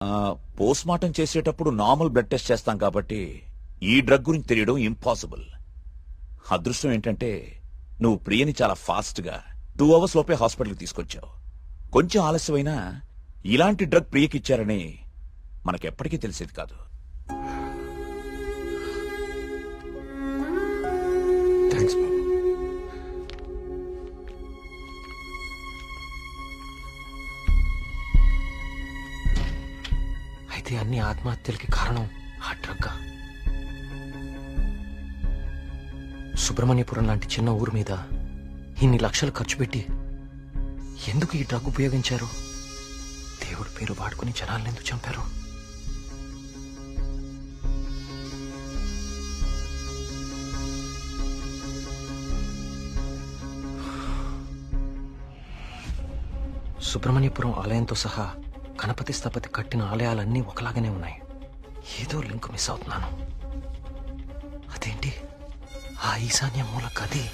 Post mortem చేసేటప్పుడు normal blood test చేస్తాం కాబట్టి ఈ డ్రగ్ గురించి తెలియడం ఇంపాసిబుల్. అదృష్టం ఏంటంటే నువ్వు ప్రియని చాలా ఫాస్ట్ గా 2 hours లోపే హాస్పిటల్కి తీసుకొచ్చావు. కొంచెం ఆలస్యమైనా ఇలాంటి డ్రగ్ ప్రియకిచ్చారని మనకెప్పటికీ తెలిసేది కాదు. థ్యాంక్స్ బాబు. అయితే అన్ని ఆత్మహత్యలకి కారణం ఆ డ్రగ్. సుబ్రహ్మణ్యపురం లాంటి చిన్న ఊరు మీద ఇన్ని లక్షలు ఖర్చు పెట్టి ఎందుకు ఈ డ్రగ్ ఉపయోగించారు? దేవుడి పేరు వాడుకుని జనాలను ఎందుకు చంపారు? సుబ్రహ్మణ్యపురం ఆలయంతో సహా గణపతి స్థపతి కట్టిన ఆలయాలన్నీ ఒకలాగానే ఉన్నాయి. ఏదో లింక్ మిస్ అవుతున్నాను. అదేంటి ఆ ఈశాన్య మూల గది?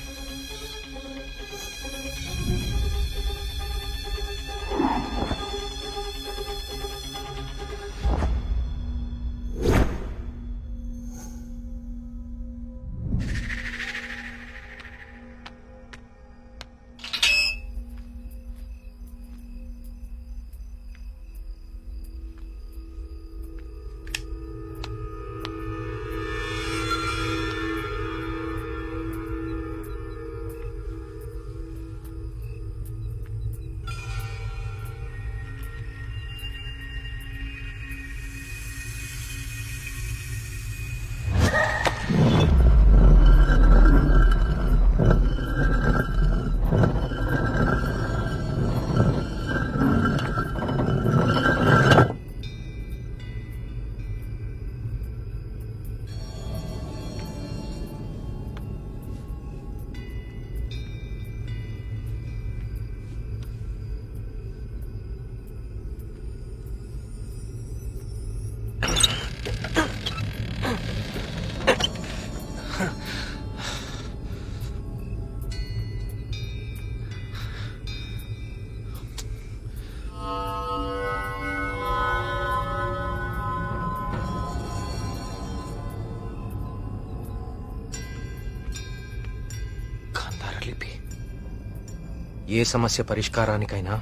ఏ సమస్య పరిష్కారానికైనా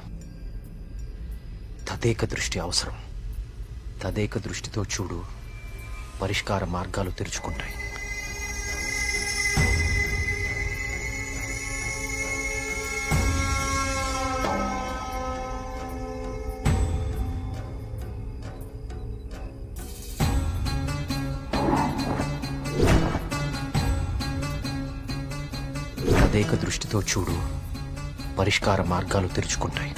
తదేక దృష్టి అవసరం. తదేక దృష్టితో చూడు, పరిష్కార మార్గాలు తెరుచుకుంటాయి. తదేక దృష్టితో చూడు, పరిష్కార మార్గాలు తెరుచుకుంటాయి.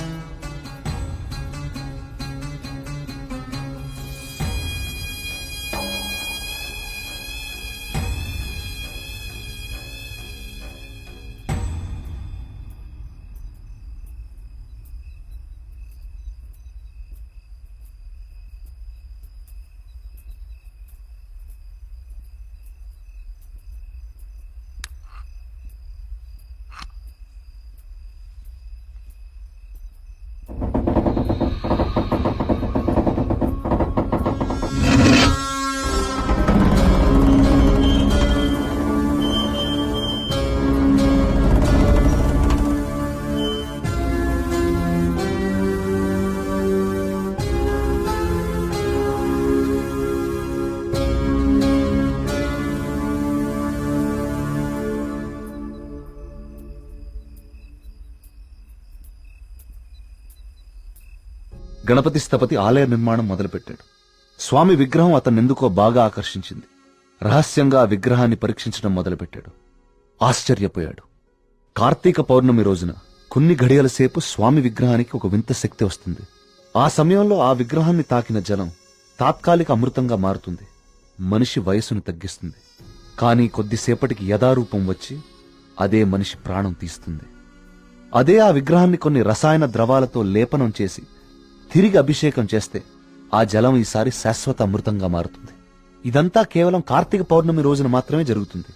గణపతి స్థపతి ఆలయ నిర్మాణం మొదలుపెట్టాడు. స్వామి విగ్రహం అతన్నెందుకో బాగా ఆకర్షించింది. రహస్యంగా ఆ విగ్రహాన్ని పరీక్షించడం మొదలుపెట్టాడు. ఆశ్చర్యపోయాడు. కార్తీక పౌర్ణమి రోజున కొన్ని ఘడియల సేపు స్వామి విగ్రహానికి ఒక వింత శక్తి వస్తుంది. ఆ సమయంలో ఆ విగ్రహాన్ని తాకిన జలం తాత్కాలిక అమృతంగా మారుతుంది. మనిషి వయసును తగ్గిస్తుంది. కానీ కొద్దిసేపటికి యథారూపం వచ్చి అదే మనిషి ప్రాణం తీస్తుంది. అదే ఆ విగ్రహాన్ని కొన్ని రసాయన ద్రవాలతో లేపనం చేసి తిరిగి అభిషేకం చేస్తే ఆ జలం ఈసారి శాశ్వత అమృతంగా మారుతుంది. ఇదంతా కేవలం కార్తీక పౌర్ణమి రోజున మాత్రమే జరుగుతుంది.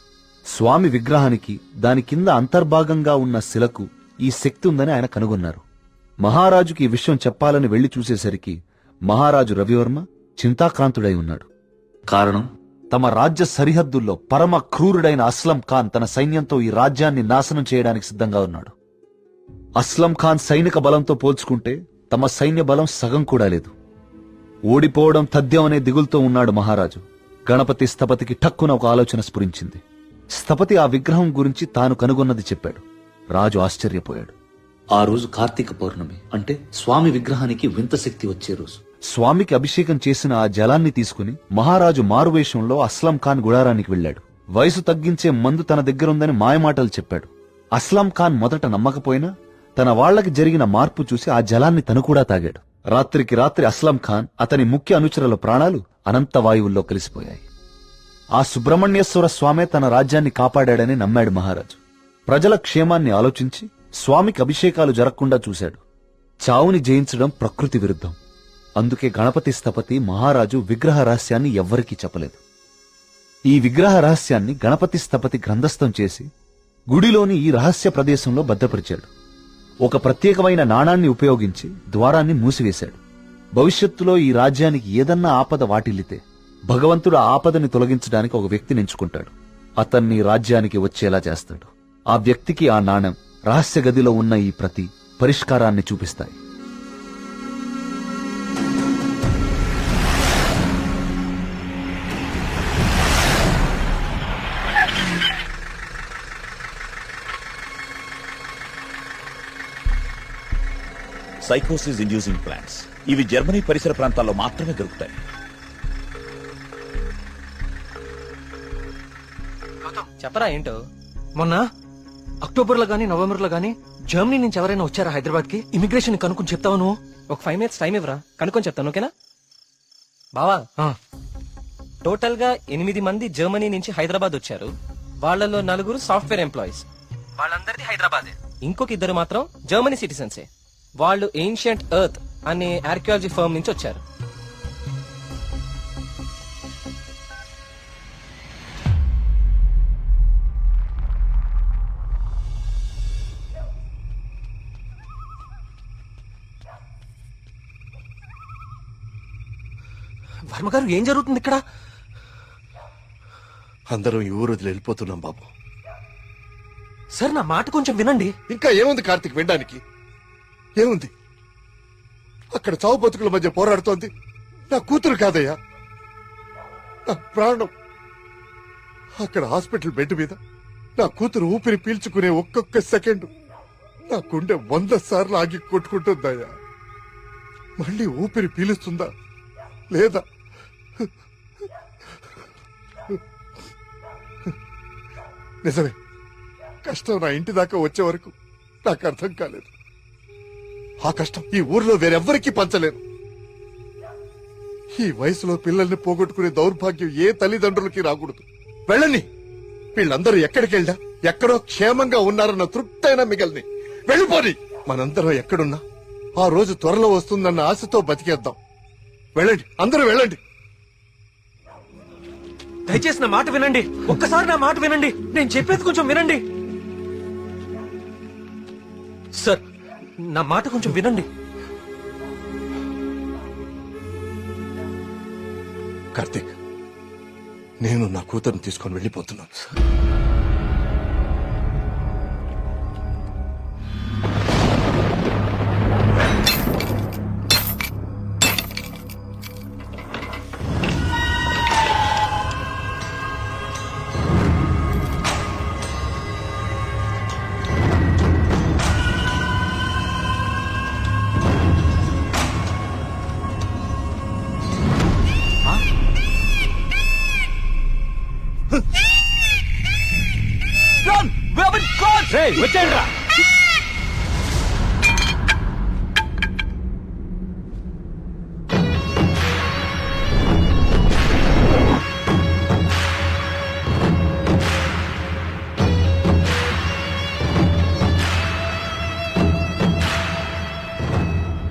స్వామి విగ్రహానికి దాని కింద అంతర్భాగంగా ఉన్న శిలకు ఈ శక్తి ఉందని ఆయన కనుగొన్నారు. మహారాజుకి ఈ విషయం చెప్పాలని వెళ్లి చూసేసరికి మహారాజు రవివర్మ చింతాక్రాంతుడై ఉన్నాడు. కారణం, తమ రాజ్య సరిహద్దుల్లో పరమ క్రూరుడైన అస్లం ఖాన్ తన సైన్యంతో ఈ రాజ్యాన్ని నాశనం చేయడానికి సిద్ధంగా ఉన్నాడు. అస్లం ఖాన్ సైనిక బలంతో పోల్చుకుంటే తమ సైన్య బలం సగం కూడా లేదు. ఓడిపోవడం తథ్యం అనే దిగులుతో ఉన్నాడు మహారాజు. గణపతి స్థపతికి ఠక్కున ఒక ఆలోచన స్ఫురించింది. స్థపతి ఆ విగ్రహం గురించి తాను కనుగొన్నది చెప్పాడు. రాజు ఆశ్చర్యపోయాడు. ఆ రోజు కార్తీక పౌర్ణమి, అంటే స్వామి విగ్రహానికి వింత శక్తి వచ్చే రోజు. స్వామికి అభిషేకం చేసిన ఆ జలాన్ని తీసుకుని మహారాజు మారువేషంలో అస్లం ఖాన్ గుడారానికి వెళ్లాడు. వయసు తగ్గించే మందు తన దగ్గరుందని మాయమాటలు చెప్పాడు. అస్లం ఖాన్ మొదట నమ్మకపోయినా తన వాళ్లకి జరిగిన మార్పు చూసి ఆ జలాన్ని తను కూడా తాగాడు. రాత్రికి రాత్రి అస్లం ఖాన్, అతని ముఖ్య అనుచరుల ప్రాణాలు అనంత వాయువుల్లో కలిసిపోయాయి. ఆ సుబ్రహ్మణ్యేశ్వర స్వామే తన రాజ్యాన్ని కాపాడాడని నమ్మాడు మహారాజు. ప్రజల క్షేమాన్ని ఆలోచించి స్వామికి అభిషేకాలు జరగకుండా చూశాడు. చావుని జయించడం ప్రకృతి విరుద్ధం. అందుకే గణపతి స్థపతి మహారాజు విగ్రహ రహస్యాన్ని ఎవ్వరికీ చెప్పలేదు. ఈ విగ్రహ రహస్యాన్ని గణపతి స్థపతి గ్రంథస్థం చేసి గుడిలోని ఈ రహస్య ప్రదేశంలో భద్రపరిచాడు. ఒక ప్రత్యేకమైన నాణాన్ని ఉపయోగించి ద్వారాన్ని మూసివేశాడు. భవిష్యత్తులో ఈ రాజ్యానికి ఏదన్నా ఆపద వాటిల్లితే భగవంతుడు ఆ ఆపదని తొలగించడానికి ఒక వ్యక్తిని ఎంచుకుంటాడు. అతన్ని రాజ్యానికి వచ్చేలా చేస్తాడు. ఆ వ్యక్తికి ఆ నాణెం, రహస్య గదిలో ఉన్న ఈ ప్రతి పరిష్కారాన్ని చూపిస్తాయి. సైకోసిస్ ఇండ్యూసింగ్ ప్లాంట్స్. ఇవి జర్మనీ పరిసర ప్రాంతాల్లో మాత్రమే దొరుకుతాయి. చెప్పరా ఏంటో. మొన్న అక్టోబర్లో గానీ నవంబర్లో గానీ జర్మనీ నుంచి ఎవరైనా వచ్చారా హైదరాబాద్ కి? ఇమిగ్రేషన్ కనుక్కొని చెప్తావు నువ్వు. ఒక 5 minutes టైం ఇవ్వరా, కనుక్కొని చెప్తాను. ఓకేనా బావా? టోటల్ గా 8 మంది జర్మనీ నుంచి హైదరాబాద్ వచ్చారు. వాళ్ళలో 4 సాఫ్ట్వేర్ ఎంప్లాయీస్. వాళ్ళందరిది హైదరాబాద్. ఇంకొక 2 మాత్రం జర్మనీ సిటిజన్సే. వాళ్ళు ఏన్షియంట్ ఎర్త్ అనే ఆర్కియాలజీ ఫర్మ్ నుంచి వచ్చారు. వర్మగారు, ఏం జరుగుతుంది ఇక్కడ? అందరం ఈ ఊరు వదిలి వెళ్ళిపోతున్నాం బాబు. సార్, నా మాట కొంచెం వినండి. ఇంకా ఏముంది కార్తీక్ వినడానికి? ఏముంది? అక్కడ చావు బతుకుల మధ్య పోరాడుతోంది నా కూతురు కాదయ్యా, నా ప్రాణం. అక్కడ హాస్పిటల్ బెడ్ మీద నా కూతురు ఊపిరి పీల్చుకునే ఒక్కొక్క సెకండ్ నా గుండె 100 సార్లు ఆగి కొట్టుకుంటుందయ్యా. మళ్ళీ ఊపిరి పీలుస్తుందా లేదా? నిజమే, కష్టం నా ఇంటి దాకా వచ్చే వరకు నాకు అర్థం కాలేదు. ఆ కష్టం ఈ ఊర్లో వేరెవ్వరికీ పంచలేను. ఈ వయసులో పిల్లల్ని పోగొట్టుకునే దౌర్భాగ్యం ఏ తల్లిదండ్రులకి రాకూడదు. వెళ్ళని, వీళ్ళందరూ ఎక్కడికి వెళ్ళా ఎక్కడో క్షేమంగా ఉన్నారన్న తృప్తైనా మిగల్ని. వెళ్ళిపోని. మనందరం ఎక్కడున్నా ఆ రోజు త్వరలో వస్తుందన్న ఆశతో బతికేద్దాం. వెళ్ళండి, అందరూ వెళ్ళండి. దయచేసి నా మాట వినండి. ఒక్కసారి నా మాట వినండి. నేను చెప్పేది కొంచెం వినండి. సార్, నా మాట కొంచెం వినండి. కార్తీక్, నేను నా కూతురుని తీసుకొని వెళ్ళిపోతున్నాను. వచ్చేయండిరా.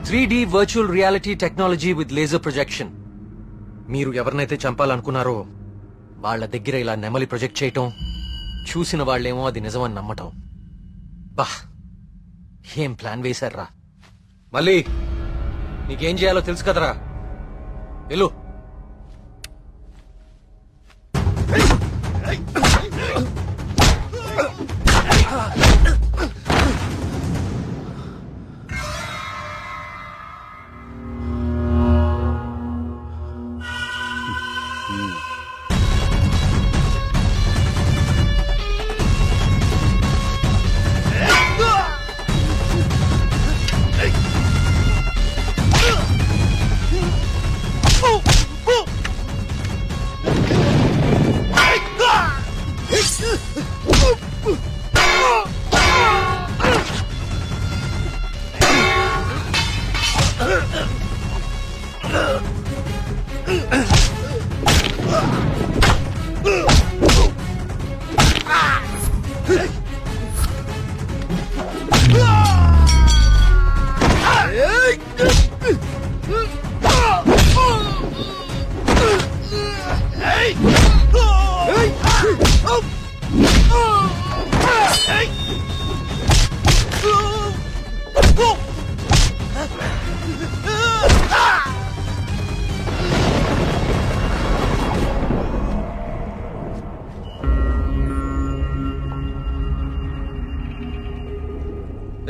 Three D virtual reality technology with laser projection. మీరు ఎవరినైతే చంపాలనుకున్నారో వాళ్ళ దగ్గర ఇలా నెమలి ప్రొజెక్ట్ చేయటం, చూసిన వాళ్ళేమో అది నిజమని నమ్మటం. బా, ఏం ప్లాన్ వేశారా? మళ్ళీ నీకేం చేయాలో తెలుసు కదరా. వెళ్ళు.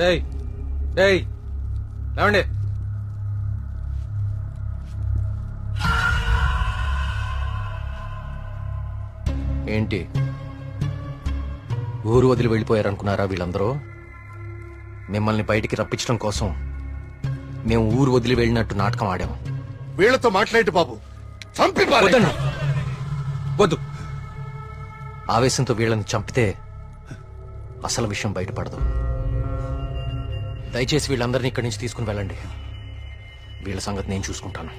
ఏయ్ ఏయ్ లేవండి. ఏంటి ఊరు వదిలి వెళ్ళిపోయారనుకున్నారా వీళ్ళందరూ? మిమ్మల్ని బయటికి రప్పించడం కోసం మేము ఊరు వదిలి వెళ్ళినట్టు నాటకం ఆడాం. వీళ్లతో మాట్లాడి బాబు, చంపి పారేయ్. వద్దండి. వద్దు. ఆవేశంతో వీళ్ళని చంపితే అసలు విషయం బయటపడదు. దయచేసి వీళ్ళందరినీ ఇక్కడి నుంచి తీసుకుని వెళ్ళండి. వీళ్ళ సంగతి నేను చూసుకుంటాను.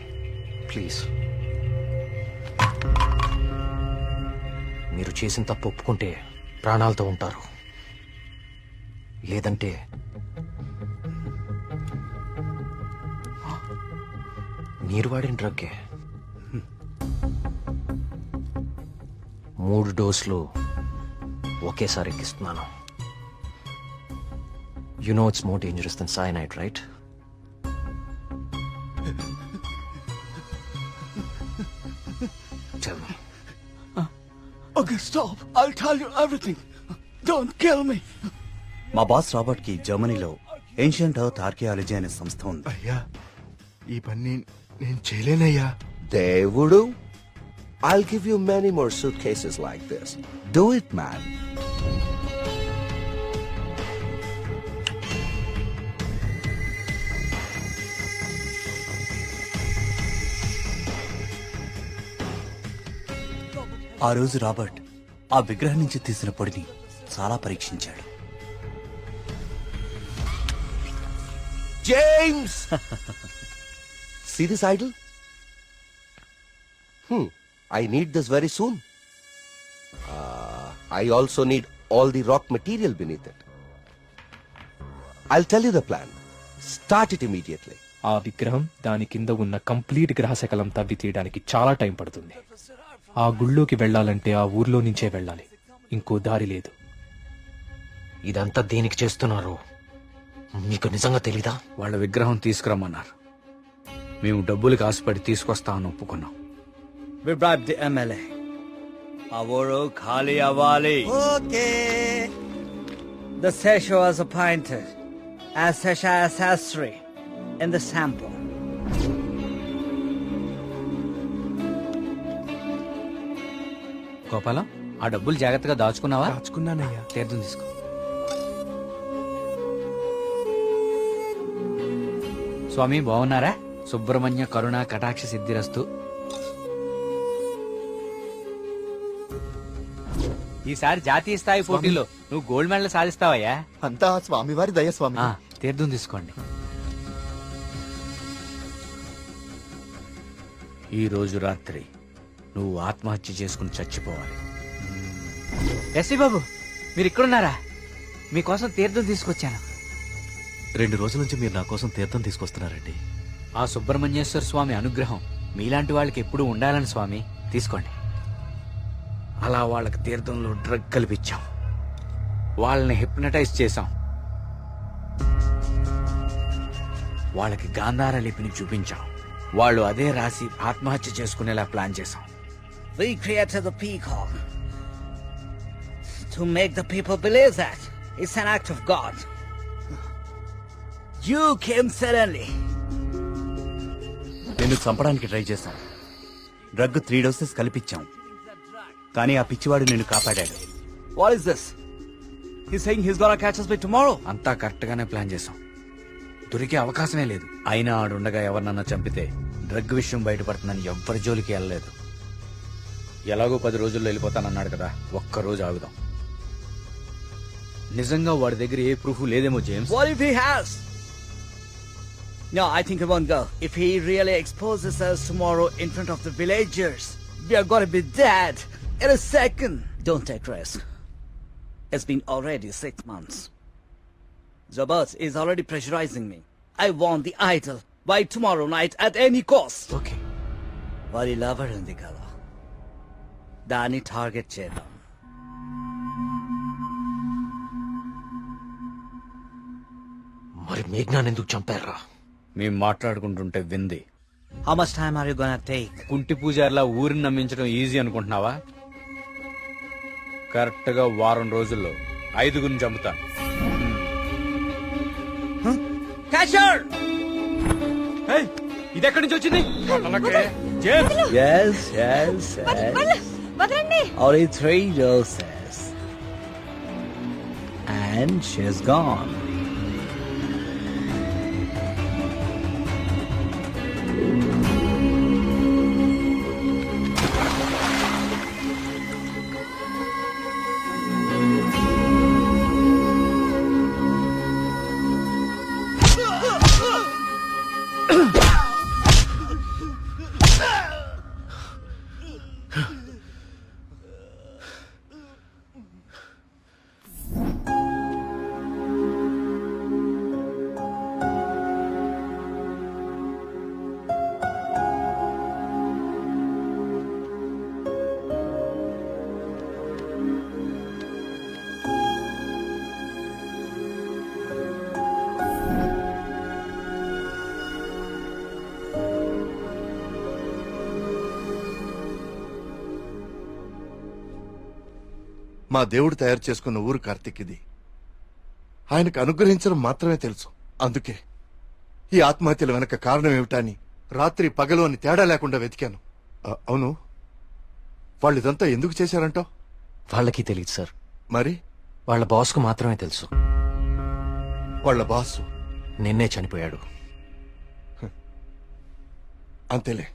ప్లీజ్. మీరు చేసిన తప్పు ఒప్పుకుంటే ప్రాణాలతో ఉంటారు, లేదంటే మీరు వాడిన డ్రగ్గే 3 డోసులు ఒకేసారి ఎక్కిస్తున్నాను. You know it's more dangerous than cyanide, right? Tell me. Okay, stop. I'll tell you everything. Don't kill me. మా బాస్ రాబర్ట్ కి జర్మనీలో ఏన్షియంట్ ఎర్త్ ఆర్కియాలజీ అనే సంస్థ ఉంది. అయ్యా ఈ పని నేను చేయలేనయ్యా. దేవుడు, I'll give you many more suitcases like this. Do it, man. ఆ రోజు రాబర్ట్ ఆ విగ్రహం నుంచి తీసిన పొడిని చాలా పరీక్షించాడు. James! See this idol? I need this very soon. I also need all the rock material beneath it. I'll tell you the plan. Start it immediately. ఆ విగ్రహం దాని కింద ఉన్న కంప్లీట్ గ్రహశకలం తవ్వి తీయడానికి చాలా టైం పడుతుంది. ఆ గుళ్ళోకి వెళ్ళాలంటే ఆ ఊర్లో నుంచే వెళ్ళాలి, ఇంకో దారి లేదు. ఇదంతా దేనికి చేస్తున్నారు మీకు నిజంగా తెలీదా? వాళ్ళ విగ్రహం తీసుకురమ్మన్నారు. మేము డబ్బులకు ఆశపడి తీసుకొస్తామని ఒప్పుకున్నాం. We bribed the MLA. ఆ ఊరు ఖాళీ అవ్వాలి. Okay. The Sesha was appointed as Sesha Sastri in the sample. Gopalam, ఆ డబ్బులు జాగ్రత్తగా దాచుకున్నావా? దాచుకున్నానయ్యా. తీర్థం తీసుకో. స్వామి బాగున్నారా? సుబ్రహ్మణ్య కరుణ కటాక్ష సిద్ధిరస్తు. ఈసారి జాతీయ స్థాయి పోటీలో నువ్వు గోల్డ్ మెడల్ సాధిస్తావయ్యా. అంతా స్వామివారి దయ స్వామి. తీర్థం తీసుకోండి. ఈ రోజు రాత్రి నువ్వు ఆత్మహత్య చేసుకుని చచ్చిపోవాలి. ఎస్సీ బాబు, మీరు ఇక్కడున్నారా? మీకోసం తీర్థం తీసుకొచ్చాను. 2 రోజుల నుంచి మీరు నా కోసం తీర్థం తీసుకొస్తున్నారండి. ఆ సుబ్రహ్మణ్యేశ్వర స్వామి అనుగ్రహం మీలాంటి వాళ్ళకి ఎప్పుడూ ఉండాలని స్వామి. తీసుకోండి. అలా వాళ్ళకి తీర్థంలో డ్రగ్ కల్పించాం, వాళ్ళని హిప్నటైజ్ చేశాం, వాళ్ళకి గాంధార లిపిని చూపించాం. వాళ్ళు అదే రాసి ఆత్మహత్య చేసుకునేలా ప్లాన్ చేశాం. We created the peacock to make the people believe that it's an act of God. You came suddenly. నేను చంపడానికి ట్రై చేశాను. డ్రగ్ 3 డోసెస్ కల్పించాం, కానీ ఆ పిచ్చివాడు నేను కాపాడాడు. What is this? He's saying he's gonna catch us by tomorrow. అంతా correct గానే ప్లాన్ చేశాం. దొరికే అవకాశమే లేదు. అయినా ఆడుండగా ఎవరినన్నా చంపితే డ్రగ్ విషయం బయటపడుతుందని ఎవ్వరి జోలికి వెళ్ళలేదు. ఎలాగో 10 రోజుల్లో వెళ్ళిపోతానన్నాడు కదా, ఒక్క రోజు ఆగుదాం. నిజంగా వాడి దగ్గర ఏ ప్రూఫ్ లేదేమో James. What if he has? No, I think he won't go. If he really exposes us tomorrow in front of the villagers, we are gonna be dead in a second. Don't take risk. It's been already 6 months. Zabas is already pressurizing me. I want the idol by tomorrow night at any cost. Okay, వారి lover ఉంది కదా, దాన్ని target చేద్దాం. మరి మేఘ్నాన్ని ఎందుకు చంపారా? మేము మాట్లాడుకుంటుంటే వింది. How much time are you gonna take? కుంటి పూజారిలా ఊరిని నమ్మించడం ఈజీ అనుకుంటున్నావా? కరెక్ట్ గా వారం రోజుల్లో 5 చంపుతాను. Catch her! ఇది ఎక్కడి నుంచి వచ్చింది? Yes, yes, yes. Only 3 doses. And she's gone. మా దేవుడు తయారు చేసుకున్న ఊరు కార్తీక్ ఇది. ఆయనకు అనుగ్రహించడం మాత్రమే తెలుసు. అందుకే ఈ ఆత్మహత్యల వెనక కారణం ఏమిటా అని రాత్రి పగలు అని తేడా లేకుండా వెతికాను. అవును, వాళ్ళు ఇదంతా ఎందుకు చేశారంటావు? వాళ్ళకి తెలియదు సార్. మరి వాళ్ళ బాస్ కు మాత్రమే తెలుసు. వాళ్ళ బాసు నిన్నే చనిపోయాడు. అంతేలే,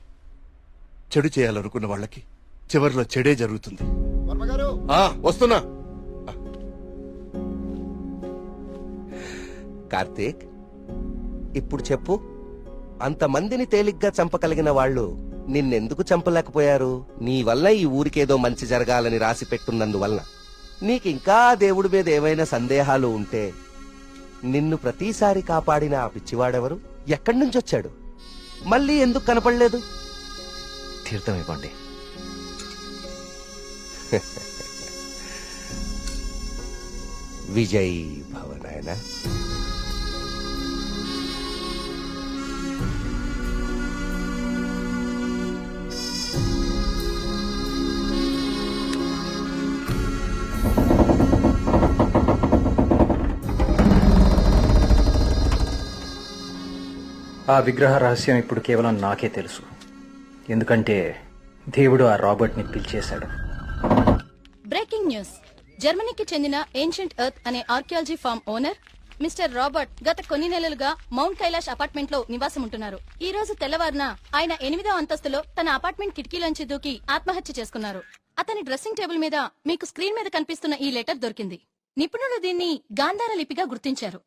చెడు చేయాలనుకున్న వాళ్ళకి చివరిలో చెడే జరుగుతుంది. వస్తున్నా. కార్తీక్, ఇప్పుడు చెప్పు, అంతమందిని తేలిగ్గా చంపగలిగిన వాళ్ళు నిన్నెందుకు చంపలేకపోయారు? నీ వల్ల ఈ ఊరికేదో మంచి జరగాలని రాసి పెట్టున్నందువల్ల. నీకింకా దేవుడి మీద ఏమైనా సందేహాలు ఉంటే నిన్ను ప్రతిసారి కాపాడిన ఆ పిచ్చివాడెవరు? ఎక్కడి నుంచి వచ్చాడు? మళ్ళీ ఎందుకు కనపడలేదు? తీర్థం ఇవ్వండి. విజయ్ భవనాయన. ఆ విగ్రహ రహస్యం ఇప్పుడు కేవలం నాకే తెలుసు. ఎందుకంటే దేవుడు ఆ రాబర్ట్ ని పిలిచేశాడు. Breaking news. జర్మనీకి చెందిన ఏన్షియంట్ ఎర్త్ అనే archaeology farm owner mister Robert గత కొన్ని నెలలుగా మౌంట్ కైలాష్ అపార్ట్మెంట్ లో నివాసం ఉంటున్నారు. ఈ రోజు తెల్లవారున ఆయన 8వ అంతస్తులో తన అపార్ట్మెంట్ కిటికీలోంచి దూకి ఆత్మహత్య చేసుకున్నారు. అతని డ్రెస్సింగ్ టేబుల్ మీద మీకు స్క్రీన్ మీద కనిపిస్తున్న ఈ లెటర్ దొరికింది. నిపుణులు దీన్ని గాంధార లిపిగా గుర్తించారు.